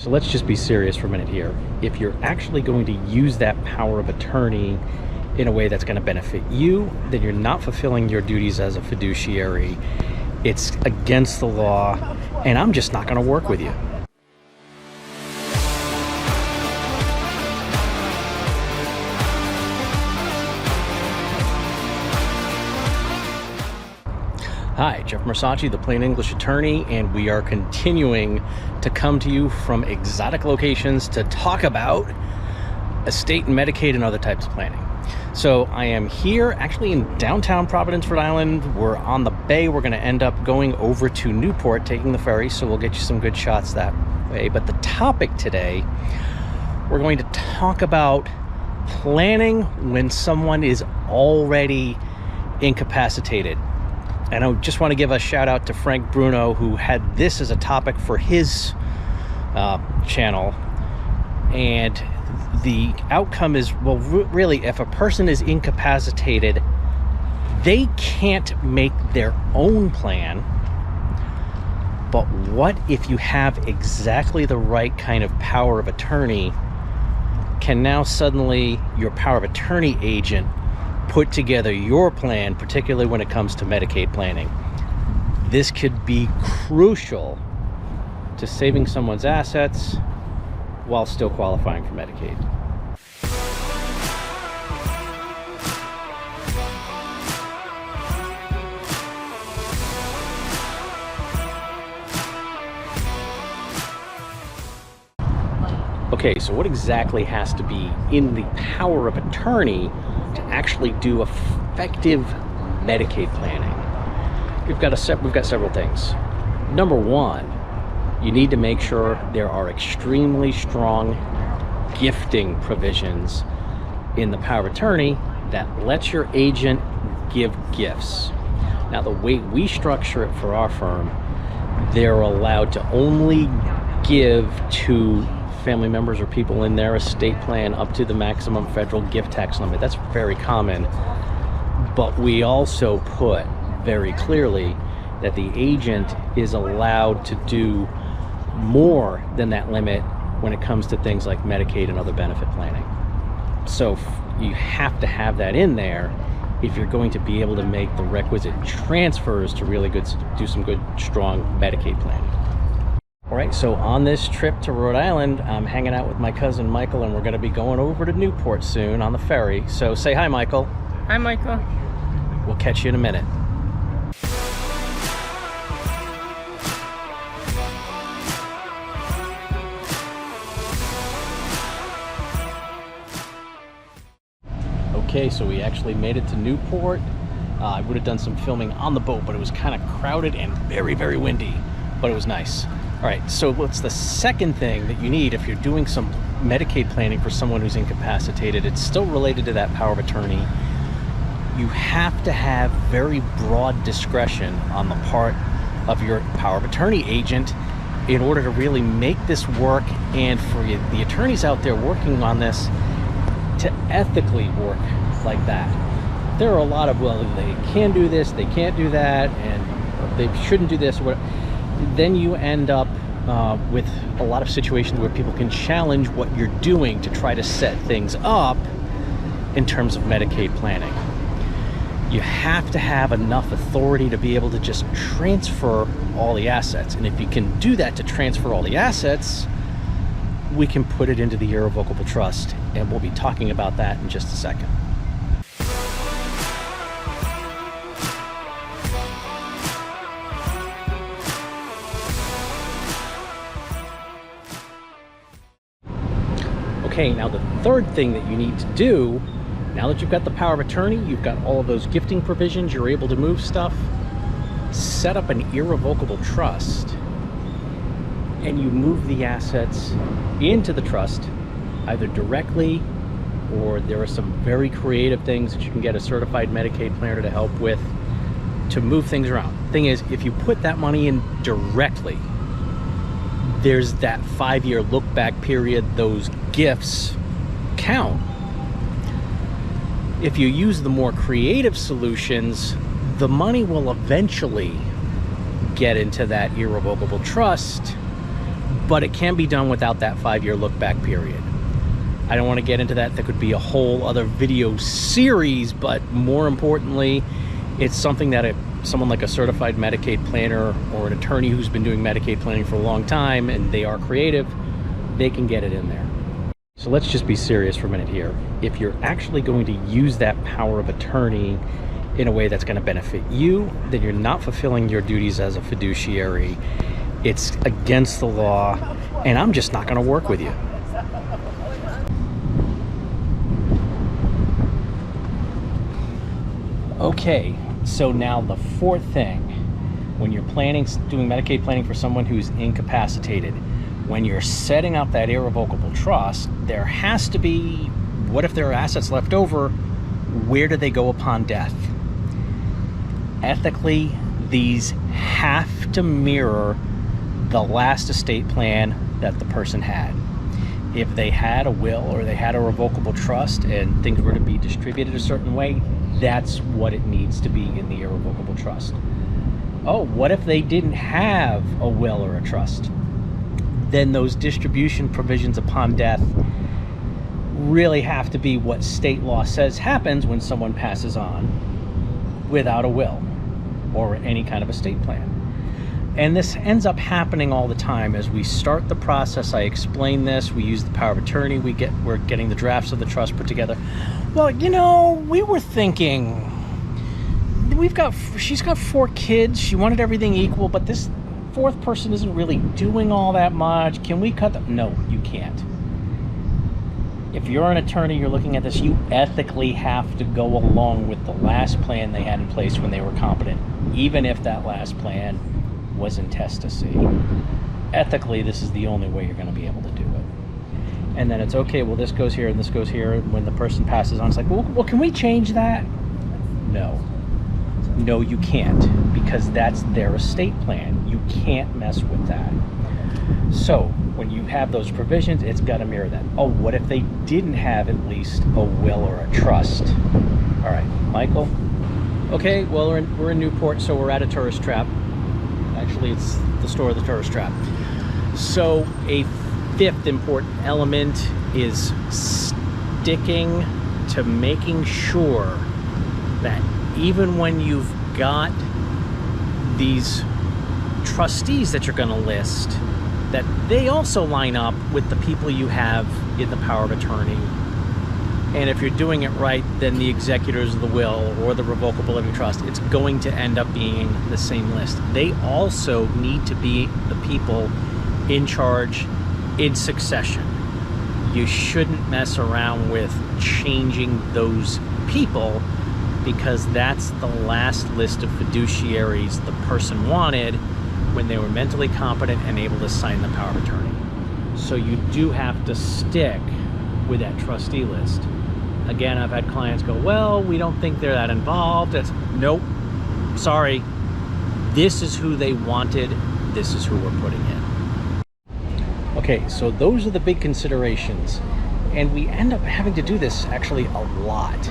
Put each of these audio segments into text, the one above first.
So let's just be serious for a minute here. If you're actually going to use that power of attorney in a way that's going to benefit you, then you're not fulfilling your duties as a fiduciary. It's against the law, and I'm just not going to work with you. Hi, Jeff Mersace, the Plain English Attorney, and we are continuing to come to you from exotic locations to talk about estate and Medicaid and other types of planning. So I am here actually in downtown Providence, Rhode Island. We're on the bay. We're going to end up going over to Newport, taking the ferry, so we'll get you some good shots that way. But the topic today, we're going to talk about planning when someone is already incapacitated. And I just want to give a shout out to Frank Bruno, who had this as a topic for his channel. And the outcome is, well, really, if a person is incapacitated, they can't make their own plan. But what if you have exactly the right kind of power of attorney? Can now suddenly your power of attorney agent put together your plan, particularly when it comes to Medicaid planning? This could be crucial to saving someone's assets while still qualifying for Medicaid. Okay, so what exactly has to be in the power of attorney to actually do effective Medicaid planning? We've got several things. Number one, you need to make sure there are extremely strong gifting provisions in the power of attorney that lets your agent give gifts. Now, the way we structure it for our firm, they're allowed to only give to family members or people in their estate plan up to the maximum federal gift tax limit. That's very common. But we also put very clearly that the agent is allowed to do more than that limit when it comes to things like Medicaid and other benefit planning. So you have to have that in there if you're going to be able to make the requisite transfers to really do some good, strong Medicaid planning. All right, so on this trip to Rhode Island, I'm hanging out with my cousin Michael, and we're going to be going over to Newport soon on the ferry. So say hi, Michael. Hi, Michael. We'll catch you in a minute. Okay, so we actually made it to Newport. I would have done some filming on the boat, but it was kind of crowded and very, very windy, but it was nice. All right, so what's the second thing that you need if you're doing some Medicaid planning for someone who's incapacitated? It's still related to that power of attorney. You have to have very broad discretion on the part of your power of attorney agent in order to really make this work, and for the attorneys out there working on this to ethically work like that. There are a lot of, well, they can do this, they can't do that, and they shouldn't do this, or whatever. Then you end up with a lot of situations where people can challenge what you're doing to try to set things up in terms of Medicaid planning. You have to have enough authority to be able to just transfer all the assets. And if you can do that, to transfer all the assets, we can put it into the irrevocable trust. And we'll be talking about that in just a second. Okay, now the third thing that you need to do, now that you've got the power of attorney, you've got all of those gifting provisions, you're able to move stuff, set up an irrevocable trust, and you move the assets into the trust, either directly, or there are some very creative things that you can get a certified Medicaid planner to help with to move things around. Thing is, if you put that money in directly, there's that 5-year look back period. Those gifts count. If you use the more creative solutions, the money will eventually get into that irrevocable trust, but it can be done without that 5-year look back period. I don't want to get into that. That could be a whole other video series, but more importantly, it's something that someone like a certified Medicaid planner or an attorney who's been doing Medicaid planning for a long time and they are creative, they can get it in there. So let's just be serious for a minute here. If you're actually going to use that power of attorney in a way that's going to benefit you, then you're not fulfilling your duties as a fiduciary. It's against the law, and I'm just not going to work with you. Okay, so now the fourth thing, when you're doing Medicaid planning for someone who's incapacitated, when you're setting up that irrevocable trust, there has to be, what if there are assets left over? Where do they go upon death? Ethically, these have to mirror the last estate plan that the person had. If they had a will or they had a revocable trust and things were to be distributed a certain way, that's what it needs to be in the irrevocable trust. Oh, what if they didn't have a will or a trust? Then those distribution provisions upon death really have to be what state law says happens when someone passes on without a will or any kind of estate plan. And this ends up happening all the time. As we start the process, I explain this, we use the power of attorney, we're getting the drafts of the trust put together. Well, you know, we were thinking, she's got 4 kids, she wanted everything equal, but this 4th person isn't really doing all that much. Can we cut them? No, you can't. If you're an attorney, you're looking at this, you ethically have to go along with the last plan they had in place when they were competent, even if that last plan was intestacy. Ethically, this is the only way you're going to be able to do it. And then it's okay, well, this goes here and this goes here. When the person passes on, it's like, well, can we change that? No, you can't, because that's their estate plan. You can't mess with that. So when you have those provisions, it's got to mirror that. Oh, what if they didn't have at least a will or a trust? All right, Michael. Okay, well, we're in Newport, so we're at a tourist trap. Actually, it's the store of the tourist trap. So a 5th important element is sticking to making sure that even when you've got these trustees that you're going to list, that they also line up with the people you have in the power of attorney. And if you're doing it right, then the executors of the will or the revocable living trust, it's going to end up being the same list. They also need to be the people in charge in succession. You shouldn't mess around with changing those people, because that's the last list of fiduciaries the person wanted when they were mentally competent and able to sign the power of attorney. So you do have to stick with that trustee list. Again, I've had clients go, well, we don't think they're that involved. It's, nope, sorry. This is who they wanted. This is who we're putting in. Okay, so those are the big considerations. And we end up having to do this actually a lot.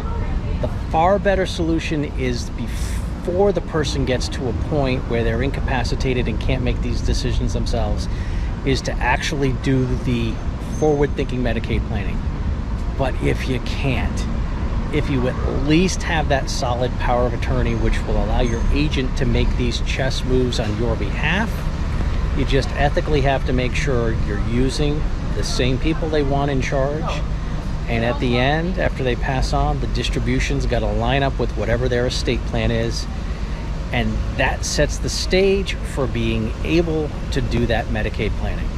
The far better solution is before the person gets to a point where they're incapacitated and can't make these decisions themselves, is to actually do the forward-thinking Medicaid planning. But if you can't, if you at least have that solid power of attorney, which will allow your agent to make these chess moves on your behalf, you just ethically have to make sure you're using the same people they want in charge. And at the end, after they pass on, the distribution's got to line up with whatever their estate plan is. And that sets the stage for being able to do that Medicaid planning.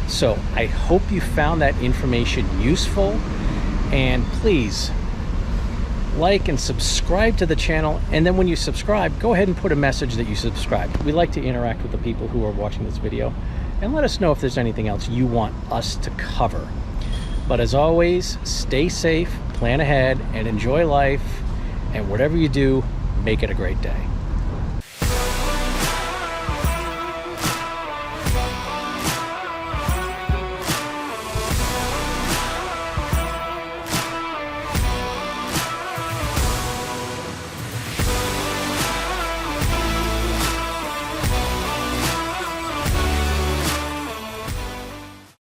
So I hope you found that information useful. And please like and subscribe to the channel. And then when you subscribe, go ahead and put a message that you subscribed. We like to interact with the people who are watching this video. And let us know if there's anything else you want us to cover. But as always, stay safe, plan ahead, and enjoy life. And whatever you do, make it a great day.